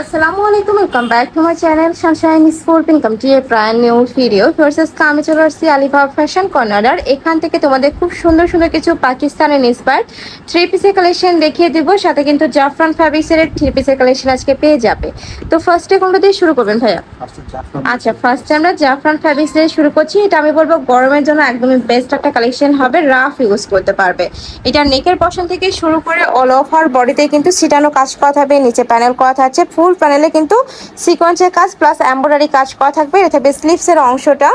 আসসালামু আলাইকুম, welcome back to my channel sunshine sport income to a brand new video. First আমি চলে আসছি আলিবাবা ফ্যাশন কর্নার। এখান থেকে তোমাদের খুব সুন্দর সুন্দর কিছু পাকিস্তানের ইন্সপায়ার্ড থ্রি পিসের কালেকশন দেখিয়ে দিব, সাথে কিন্তু জাফরান ফ্যাব্রিক্সের থ্রি পিসের কালেকশন আজকে পেয়ে যাবে। তো ফার্স্টে কোনটা দিয়ে শুরু করবেন ভাইয়া? আচ্ছা, ফার্স্টে আমরা জাফরান ফ্যাব্রিক্স দিয়ে শুরু করছি। এটা আমি বলবো গরমের জন্য একদমই বেস্ট একটা কালেকশন হবে, রাফ ইউজ করতে পারবে। এটা নেকের পশন থেকে শুরু করে অল ওভার বডিতে কিন্তু সিটানো কাজ করা থাকবে, নিচে প্যানেল করা থাকছে, ফুল প্যানেলে কিন্তু সিকোয়েন্সের কাজ প্লাস এমব্রয়ডারি কাজ করা থাকবে। এটা থাকবে স্লিভসের অংশটা,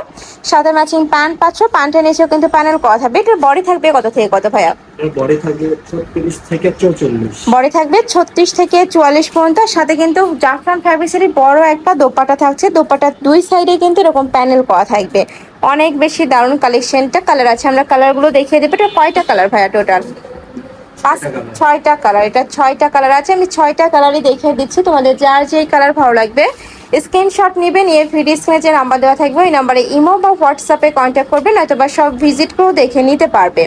সাথে ম্যাচিং প্যান্ট পাচ্ছ, প্যান্টের নিচেও কিন্তু প্যানেল করা থাকবে। এটার বডি থাকবে কত থেকে কত ভাইয়া? বডি থাকবে 36 থেকে 44। বডি থাকবে 36 থেকে 44 পর্যন্ত। সাথে কিন্তু জাফরান ফ্যাব্রিক্সেরই বড় একটা দোপাট্টা থাকছে, দোপাট্টার দুই সাইডে কিন্তু এরকম প্যানেল করা থাকবে। অনেক বেশি দারুণ কালেকশনটা। কালার আছে, আমরা কালারগুলো দেখিয়ে দেবো। এটা কয়টা কালার ভাইয়া টোটাল? ছয়টা কালার। এটা 6টা কালার আছে, আমি 6টা কালারই দেখিয়ে দিচ্ছি তোমাদের। যার যেই কালার ভালো লাগবে স্ক্রিনশট নেবেন, নিয়ে ভিডিও স্ক্রিনে যে নাম্বার দেওয়া থাকবে ওই নাম্বারে ইমো বা হোয়াটসঅ্যাপে কন্ট্যাক্ট করবেন, অথবা সব ভিজিট করেও দেখে নিতে পারবে।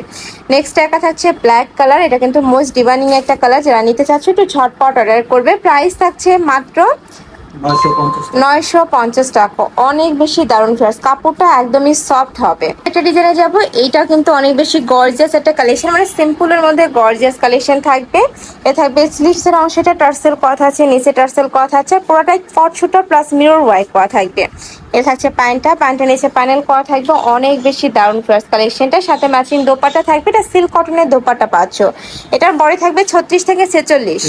নেক্সট একটা থাকছে ব্ল্যাক কালার। এটা কিন্তু মোস্ট ডিমান্ডিং একটা কালার, যারা নিতে চাচ্ছ একটু ঝটপট অর্ডার করবে। প্রাইস থাকছে মাত্র 950 টাকা। অনেক বেশি দারুণ ফ্রেশ, কাপড়টা একদমই সফট হবে। একটা ডিজাইনে যাবো, এইটা কিন্তু অনেক বেশি গর্জিয়াস একটা কালেকশন, মানে সিম্পলের মধ্যে গর্জিয়াস কালেকশন থাকবে। এ থাকবে স্লিভসের অংশটা টার্সেল কথা আছে, নিচে টার্সেল কথা আছে, পুরোটাই ফট শুটার প্লাস মিরর ওয়ার্ক করা থাকবে। এ থাকছে প্যান্টের নিচে প্যানেল করা থাকবে। অনেক বেশি দারুণ ফ্রেশ কালেকশনটা, সাথে ম্যাচিং দোপাট্টা থাকবে। এটা সিল্ক কটনের দোপাট্টা পাচ্ছ। এটার বডি থাকবে 36 থেকে 46।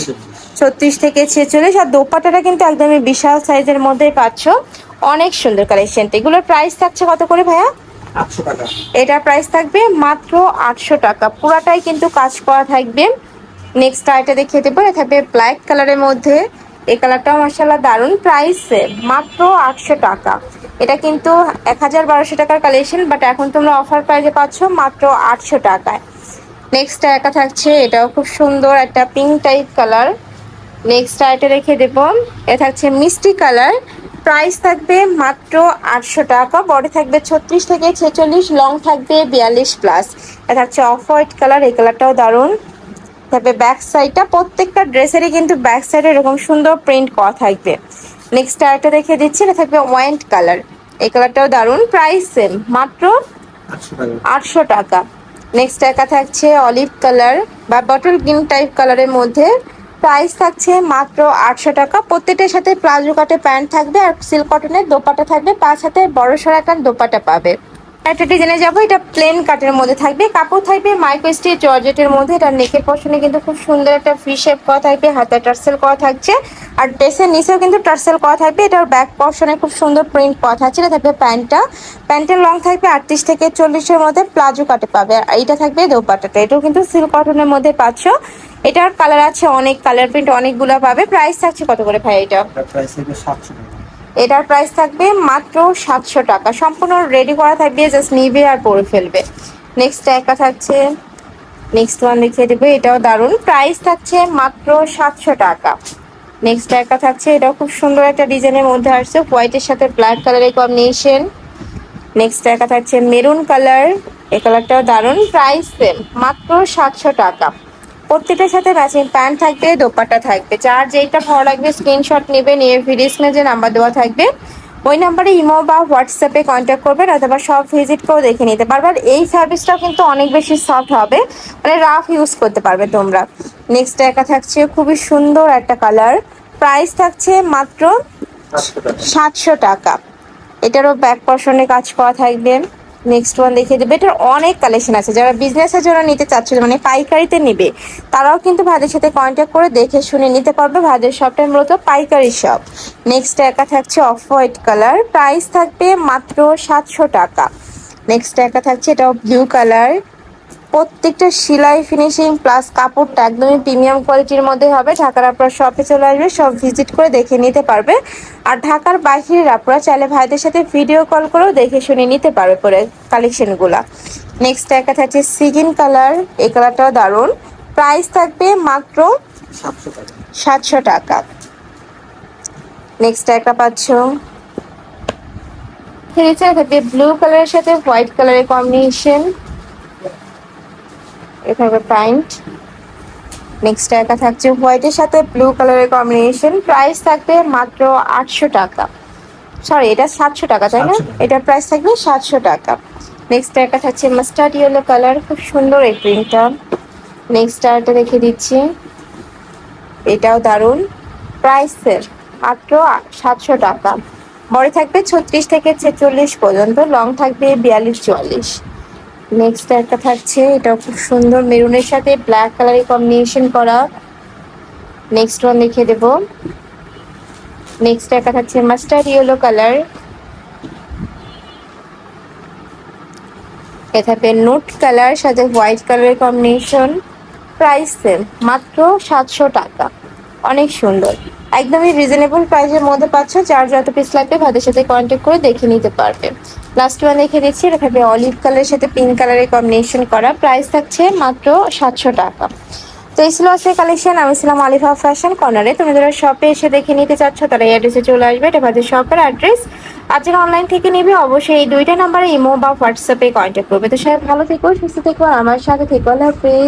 36 থেকে 46। আর দোপাট্টাটা কিন্তু একদমই বিশাল সাইজের মধ্যেই পাচ্ছ। অনেক সুন্দর কালেকশন। এগুলোর প্রাইস থাকছে কত করে ভাইয়া? 800 টাকা। এটার প্রাইস থাকবে মাত্র 800 টাকা। পুরাটাই কিন্তু কাজ করা থাকবে। নেক্সট আইটা দেখিয়ে দেবো। এটা থাকবে ব্ল্যাক কালারের মধ্যে। এই কালারটাও মাশাআল্লাহ দারুণ। প্রাইস মাত্র 800 টাকা। এটা কিন্তু 1000-1200 টাকার কালেকশন, বাট এখন তোমরা অফার প্রাইসে পাচ্ছ মাত্র 800 টাকায়। নেক্সট একা থাকছে, এটাও খুব সুন্দর একটা পিঙ্ক টাইপ কালার। নেক্সট আইটা রেখে দেব। এটা থাকছে মিষ্টি কালার। প্রাইস থাকবে মাত্র 800 টাকা। বডি থাকবে 36 থেকে 46, লং থাকবে 42 প্লাস। এটা থাকছে অফ হোয়াইট কালার। এই কালারটাও দারুণ। তবে ব্যাক সাইডটা প্রত্যেকটা ড্রেসেরই কিন্তু ব্যাক সাইডে এরকম সুন্দর প্রিন্ট করা থাকবে। নেক্সট আইটা রেখে দিচ্ছি। এটা থাকবে ওয়াইন কালার। এই কালারটাও দারুণ। প্রাইস সেম, মাত্র 800 টাকা। নেক্সট একা থাকছে অলিভ কালার বা বটল গ্রিন টাইপ কালারের মধ্যে। প্রাইস থাকছে মাত্র 800 টাকা। প্রত্যেকটার সাথে প্লাজো কাটে প্যান্ট থাকবে, আর সিল্ক কটনের দোপাট্টা থাকবে, 5 হাতে বড় সড়ো একটা দোপাট্টা পাবে। একটা ডিজাইনে যাবো, এটা প্লেন কাটের মধ্যে থাকবে, কাপড় থাকবে মাইক্রো স্টিচ জর্জেটের মধ্যে। এটা নেকের পশনে কিন্তু খুব সুন্দর একটা ভি শেপ করা থাকবে, হাতে টার্সেল করা থাকছে, আর ড্রেসের নিচেও কিন্তু টার্সেল করা থাকবে। এটার ব্যাক পশনে খুব সুন্দর প্রিন্ট করা থাকছে। এটা থাকবে প্যান্টের লং থাকবে 38 থেকে 40-এর মধ্যে, প্লাজো কাটে পাবে। আর এইটা থাকবে দোপাট্টাটা, এটাও কিন্তু সিল্ক কটনের মধ্যে পাচ্ছ। এটার কালার আছে অনেক, কালার প্রিন্ট অনেকগুলো পাবে। প্রাইস থাকছে কত করে ভাই এটা? প্রাইস থাকবে 700 টাকা। এটার প্রাইস থাকবে মাত্র 700 টাকা। সম্পূর্ণ রেডি করা থাকবে, জাস্ট নিবে আর পরে ফেলবে। নেক্সট একটা থাকছে, নেক্সট ওয়ান দেখিয়ে দেবো। এটাও দারুণ। প্রাইস থাকছে মাত্র 700 টাকা। নেক্সট একটা থাকছে, এটাও খুব সুন্দর একটা ডিজাইনের মধ্যে আসছে, হোয়াইটের সাথে ব্ল্যাক কালারের কম্বিনেশন। নেক্সট একটা থাকছে মেরুন কালার। এই কালারটাও দারুণ। প্রাইস সেম, মাত্র 700 টাকা। প্রত্যেকটার সাথে ম্যাচিং প্যান্ট থাকবে, দোপাট্টা থাকবে। যার যেটা ভালো লাগবে স্ক্রিনশট নেবে, নিয়ে ভিডিও স্ক্রিনে যে নাম্বার দেওয়া থাকবে ওই নাম্বারে ইমো বা হোয়াটসঅ্যাপে কন্ট্যাক্ট করবেন, অথবা সব ভিজিট করেও দেখে নিতে পারবে। আর এই সার্ভিসটাও কিন্তু অনেক বেশি সফট হবে, মানে রাফ ইউজ করতে পারবে তোমরা। নেক্সট একা থাকছে খুবই সুন্দর একটা কালার। প্রাইস থাকছে মাত্র 700 টাকা। এটারও ব্যাক পশনে কাজ করা থাকবে। নেক্সট ওয়ান দেখিয়ে দেবে। এটার অনেক কালেকশন আছে, যারা বিজনেসের জন্য নিতে চাচ্ছিল, মানে পাইকারিতে নেবে, তারাও কিন্তু ভাইদের সাথে কন্ট্যাক্ট করে দেখে শুনে নিতে পারবে। ভাইদের শপটা মূলত পাইকারি শপ। নেক্সট একা থাকছে অফ হোয়াইট কালার। প্রাইস থাকবে মাত্র 700 টাকা। নেক্সট একা থাকছে, এটাও ব্লু কালার। প্রত্যেকটা সেলাই ফিনিশিং প্লাস কাপড়টা একদমই প্রিমিয়াম কোয়ালিটির মধ্যে হবে। ঢাকার আপনারা শপে চলে আসবে, সব ভিজিট করে দেখে নিতে পারবে। আর ঢাকার বাইরের আপনারা চাইলে ভাইদের সাথে ভিডিও কল করেও দেখে শুনে নিতে পারবে পরে কালেকশনগুলা। নেক্সট একটা থাকছে সিগিন কালার। এই কালারটাও দারুণ। প্রাইস থাকবে মাত্র 700 টাকা। নেক্সট একটা পাচ্ছ, নিচে থাকবে ব্লু কালারের সাথে হোয়াইট কালারের কম্বিনেশন। এ থাকবে প্যান্ট। নেক্সট একা থাকছে হোয়াইটের সাথে ব্লু কালারের কম্বিনেশন, প্রাইস থাকবে মাত্র 800 টাকা। সরি, এটা 700 টাকা তাই না? 700 টাকা। এটার প্রাইস থাকবে 700 টাকা। নেক্সট একটা থাকছে মাস্টার্ড ইয়েলো কালার, খুব সুন্দর এই প্রিন্টটা। নেক্সট আরটা দেখে দিচ্ছি, এটাও দারুণ, প্রাইসের মাত্র 700 টাকা। বড় থাকবে 36 থেকে 46 পর্যন্ত, লং থাকবে 42-44। নেক্সট একটা থাকছে, এটাও খুব সুন্দর, মেরুনের সাথে ব্ল্যাক কালারের কম্বিনেশন করা। নেক্সট ওয়ান দেখিয়ে দেবো। নেক্সট একটা থাকছে মাস্টার্ড ইয়েলো কালার, এ থাকবে নোট কালার সাথে হোয়াইট কালারের কম্বিনেশন, প্রাইস সেম মাত্র 700 টাকা। অনেক সুন্দর, একদমই রিজনেবল প্রাইসের মধ্যে পাচ্ছ। যার যত পিস লাগবে ভাদের সাথে কন্ট্যাক্ট করে দেখে নিতে পারবে। লাস্ট ওয়ান দেখে দিচ্ছি, এটা থাকবে অলিভ কালারের সাথে পিঙ্ক কালারের কম্বিনেশন করা, প্রাইস থাকছে মাত্র 700 টাকা। তো এই ছিল আজকের কালেকশন। আমি ছিলাম আলিফা ফ্যাশন কর্নারে। তুমি যারা শপে এসে দেখে নিতে চাচ্ছ তারা এই অ্যাড্রেসে চলে আসবে, এটা ভাদের শপের অ্যাড্রেস। আর যারা অনলাইন থেকে নেবে অবশ্যই এই দুইটা নাম্বারে ইমো বা হোয়াটসঅ্যাপে কন্ট্যাক্ট করবে। তো সবাই ভালো থেকো, সুস্থ থেকো, আর আমার সাথে থেকো। আল্লাহ হাফেজ।